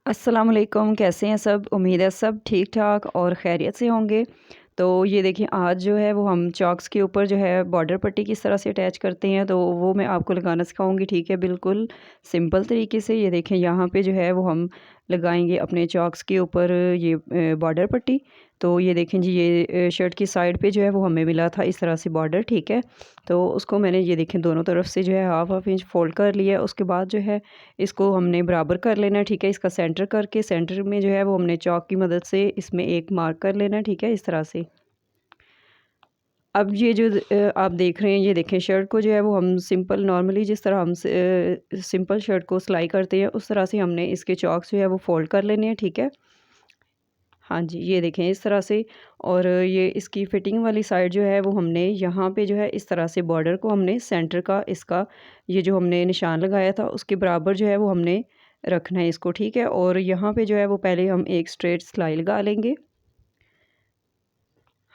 अस्सलाम वालेकुम, कैसे हैं सब? उम्मीद है सब ठीक ठाक और खैरियत से होंगे। तो ये देखिए आज जो है वो हम चॉक्स के ऊपर जो है बॉर्डर पट्टी किस तरह से अटैच करते हैं तो वो मैं आपको लगाना सिखाऊंगी। ठीक है, बिल्कुल सिंपल तरीके से। ये देखें यहाँ पे जो है वो हम लगाएंगे अपने चॉक्स के ऊपर ये बॉर्डर पट्टी। तो ये देखें जी, ये शर्ट की साइड पे जो है वो हमें मिला था इस तरह से बॉर्डर। ठीक है, तो उसको मैंने ये देखें दोनों तरफ से जो है हाफ हाफ इंच फोल्ड कर लिया। उसके बाद जो है इसको हमने बराबर कर लेना है। ठीक है, इसका सेंटर करके सेंटर में जो है वो हमने चॉक की मदद से इसमें एक मार्क कर लेना है। ठीक है, इस तरह से। अब ये जो आप देख रहे हैं, ये देखें शर्ट को जो है वो हम सिंपल नॉर्मली जिस तरह हम सिंपल शर्ट को सिलाई करते हैं उस तरह से हमने इसके चॉक्स जो है वो फोल्ड कर लेने हैं। ठीक है, हाँ जी, ये देखें इस तरह से। और ये इसकी फिटिंग वाली साइड जो है वो हमने यहाँ पे जो है इस तरह से बॉर्डर को हमने सेंटर का इसका ये जो हमने निशान लगाया था उसके बराबर जो है वो हमने रखना है इसको। ठीक है, और यहाँ पे जो है वो पहले हम एक स्ट्रेट सिलाई लगा लेंगे।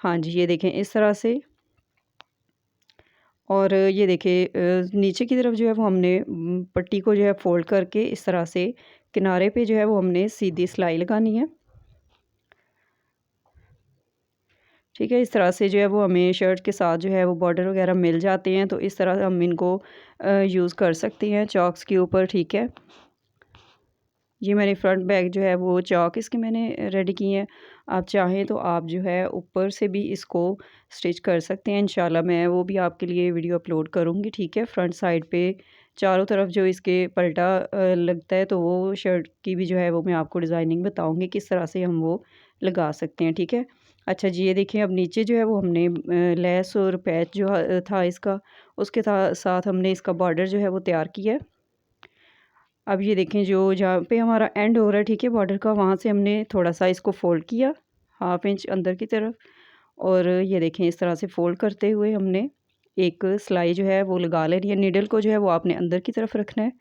हाँ जी, ये देखें इस तरह से। और ये देखिए नीचे की तरफ जो है वो हमने पट्टी को जो है फोल्ड करके इस तरह से किनारे पे जो है वो हमने सीधी सिलाई लगानी है। ठीक है, इस तरह से जो है वो हमें शर्ट के साथ जो है वो बॉर्डर वगैरह मिल जाते हैं, तो इस तरह हम इनको यूज़ कर सकते हैं चॉक्स के ऊपर। ठीक है, ये मेरे फ्रंट बैक जो है वो चॉक इसके मैंने रेडी किए हैं। आप चाहें तो आप जो है ऊपर से भी इसको स्टिच कर सकते हैं। इंशाल्लाह मैं वो भी आपके लिए वीडियो अपलोड करूँगी। ठीक है, फ्रंट साइड पे चारों तरफ जो इसके पलटा लगता है तो वो शर्ट की भी जो है वो मैं आपको डिज़ाइनिंग बताऊँगी किस तरह से हम वो लगा सकते हैं। ठीक है, अच्छा जी, ये देखिए अब नीचे जो है वो हमने लेस और पैच जो था इसका उसके साथ हमने इसका बॉर्डर जो है वो तैयार किया है। अब ये देखें जो जहाँ पे हमारा एंड हो रहा है, ठीक है, बॉर्डर का, वहाँ से हमने थोड़ा सा इसको फ़ोल्ड किया हाफ इंच अंदर की तरफ। और ये देखें इस तरह से फ़ोल्ड करते हुए हमने एक सिलाई जो है वो लगा लेनी है। नीडल को जो है वो आपने अंदर की तरफ रखना है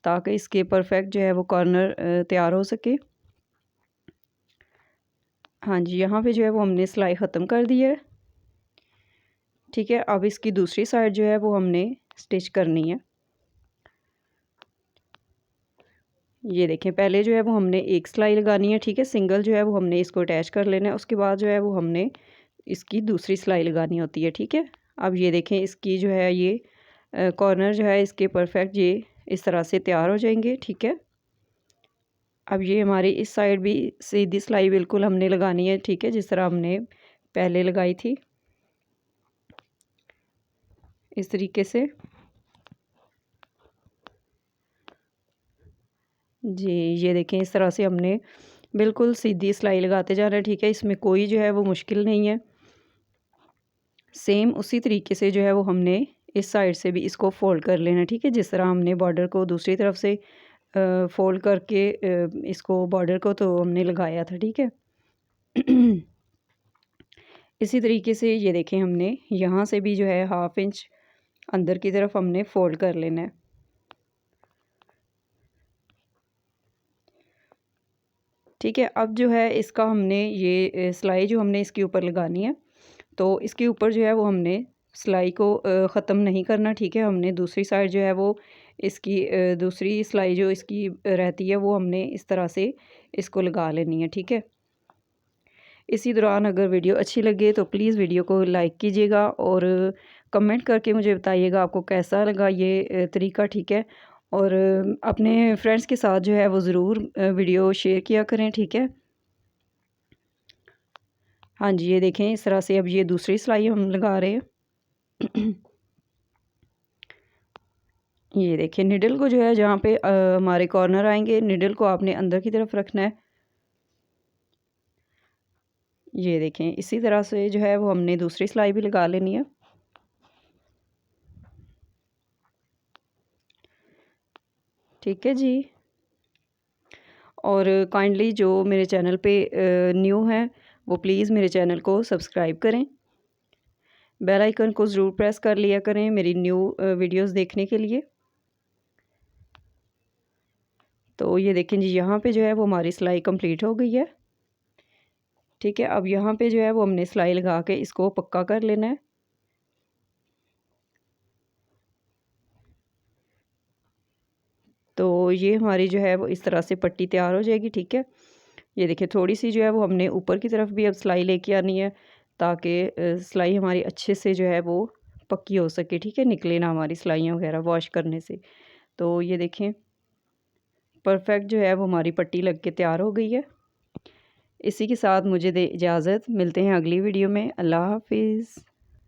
ताकि इसके परफेक्ट जो है वो कॉर्नर तैयार हो सके। हाँ जी, यहाँ पे जो है वो हमने सिलाई ख़त्म कर दी है। ठीक है, अब इसकी दूसरी साइड जो है वो हमने स्टिच करनी है। ये देखें पहले जो है वो हमने एक सिलाई लगानी है। ठीक है, सिंगल जो है वो हमने इसको अटैच कर लेना है। उसके बाद जो है वो हमने इसकी दूसरी सिलाई लगानी होती है। ठीक है, अब ये देखें इसकी जो है ये कॉर्नर जो है इसके परफेक्ट ये इस तरह से तैयार हो जाएंगे। ठीक है, अब ये हमारी इस साइड भी सीधी सिलाई बिल्कुल हमने लगानी है। ठीक है, जिस तरह हमने पहले लगाई थी इस तरीके से। जी, ये देखें इस तरह से हमने बिल्कुल सीधी सिलाई लगाते जाना है। ठीक है, इसमें कोई जो है वो मुश्किल नहीं है। सेम उसी तरीके से जो है वो हमने इस साइड से भी इसको फ़ोल्ड कर लेना है। ठीक है, जिस तरह हमने बॉर्डर को दूसरी तरफ से फ़ोल्ड करके इसको बॉर्डर को तो हमने लगाया था। ठीक है, इसी तरीके से ये देखें हमने यहाँ से भी जो है हाफ इंच अंदर की तरफ हमने फ़ोल्ड कर लेना है। ठीक है, अब जो है इसका हमने ये सिलाई जो हमने इसके ऊपर लगानी है तो इसके ऊपर जो है वो हमने सिलाई को ख़त्म नहीं करना। ठीक है, हमने दूसरी साइड जो है वो इसकी दूसरी सिलाई जो इसकी रहती है वो हमने इस तरह से इसको लगा लेनी है। ठीक है, इसी दौरान अगर वीडियो अच्छी लगे तो प्लीज़ वीडियो को लाइक कीजिएगा और कमेंट करके मुझे बताइएगा आपको कैसा लगा ये तरीका। ठीक है, और अपने फ्रेंड्स के साथ जो है वो ज़रूर वीडियो शेयर किया करें। ठीक है, हाँ जी, ये देखें इस तरह से अब ये दूसरी सिलाई हम लगा रहे हैं। ये देखिए निडल को जो है जहाँ पे हमारे कॉर्नर आएंगे निडल को आपने अंदर की तरफ रखना है। ये देखें इसी तरह से जो है वो हमने दूसरी सिलाई भी लगा लेनी है। ठीक है जी, और काइंडली जो मेरे चैनल पे न्यू है वो प्लीज़ मेरे चैनल को सब्सक्राइब करें, बेल आइकन को ज़रूर प्रेस कर लिया करें मेरी न्यू वीडियोस देखने के लिए। तो ये देखें जी, यहाँ पे जो है वो हमारी सिलाई कंप्लीट हो गई है। ठीक है, अब यहाँ पे जो है वो हमने सिलाई लगा के इसको पक्का कर लेना है। तो ये हमारी जो है वो इस तरह से पट्टी तैयार हो जाएगी। ठीक है, ये देखिए थोड़ी सी जो है वो हमने ऊपर की तरफ भी अब सिलाई लेके आनी है, ताकि सिलाई हमारी अच्छे से जो है वो पक्की हो सके। ठीक है, निकले ना हमारी सिलाइयाँ वगैरह वॉश करने से। तो ये देखें परफेक्ट जो है वो हमारी पट्टी लग के तैयार हो गई है। इसी के साथ मुझे दे इजाज़त, मिलते हैं अगली वीडियो में। अल्लाह हाफिज़।